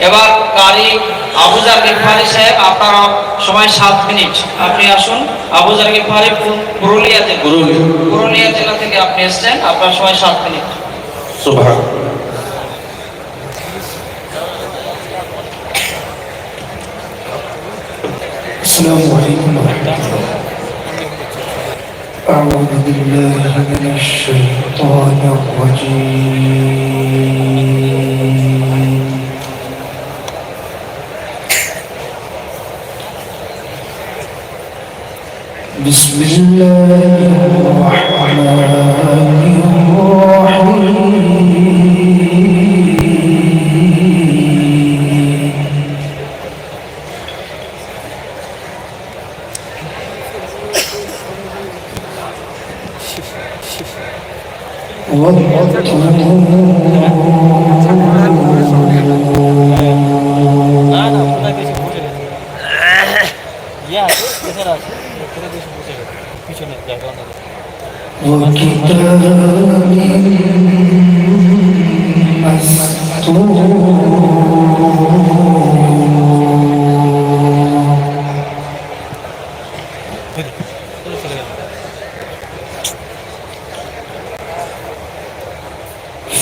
এবার কারি আবুজার গিফারি সাহেব, আপনার সময় 7 মিনিট। আপনি আসুন। আবুজার গিফারি পুরুলিয়া জেলা থেকে আপনি এসেছেন, আপনার সময় 7 মিনিট। সুবহান। আসসালামু আলাইকুম ওয়া রাহমাতুল্লাহ। আউযু বিল্লাহি মিনাশ শাইতানির রাজীম। বিসমিল্লাহির রাহমানির রাহিম।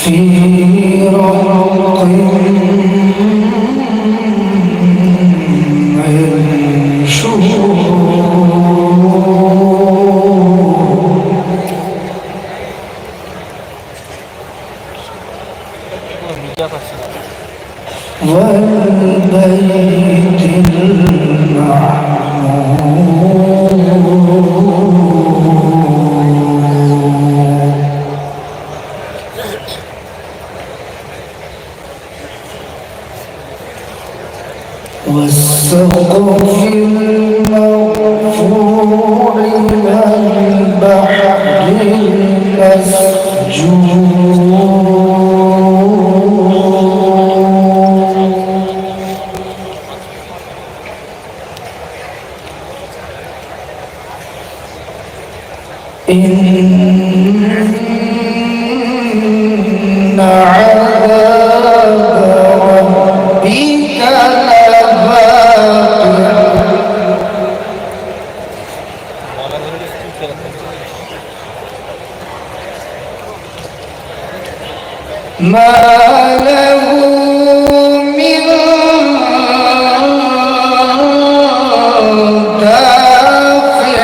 في رق والبيت والسقف المرفوع والبحر المسجود إن عذاب ربك ما له من دافع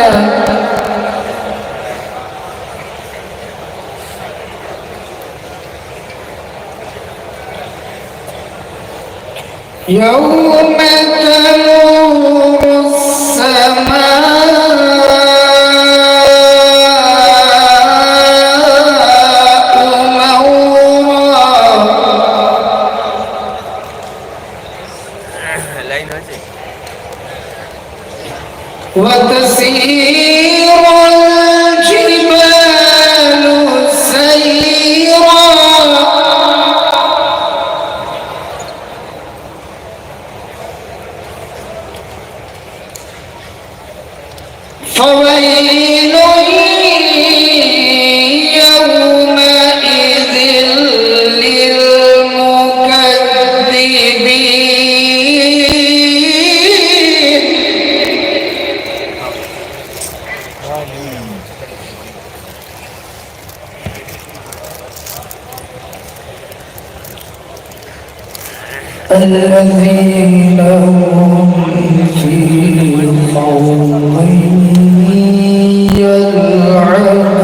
يوم تمور السماء وتسير الجبال سيرا فويل يومئذ للمكذبين الذين هم في خوض يلعبون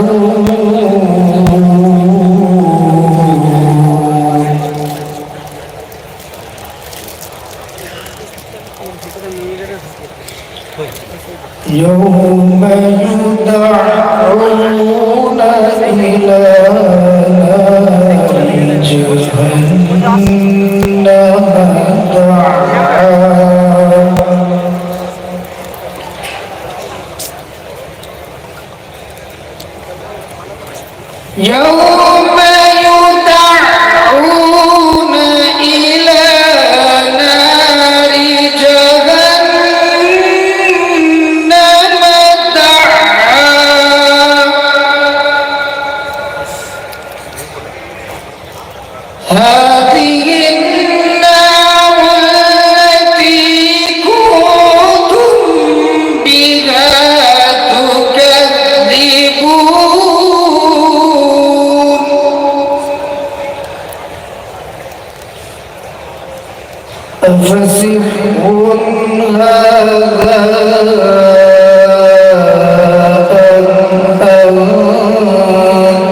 يوم يدعون إلى نار جهنم دعا يوم يدعون إلى نار جهنم دعا هذه النار فسحر هذا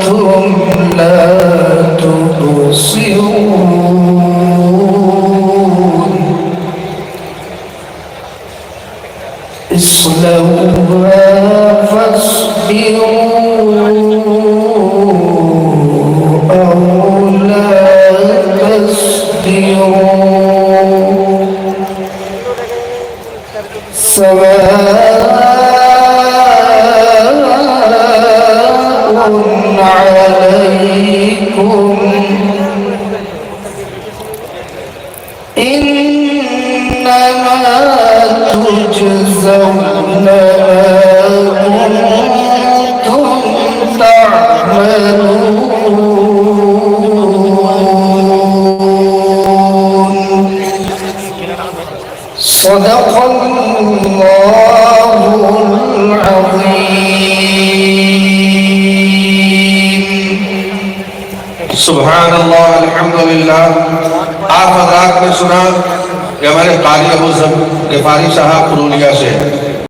أنتم لا تبصرون اصلوها فاصبروا أو لا تصبروا سواء عليكم إنما تجزون ما كنتم تعملون صدق الله العظيم सुभान अल्लाह अल्हम्दुलिल्लाह। आप हज़रात ने सुना कि हमारे कारी अबू ज़फ़र ग़िफ़ारी साहब पुरुलिया से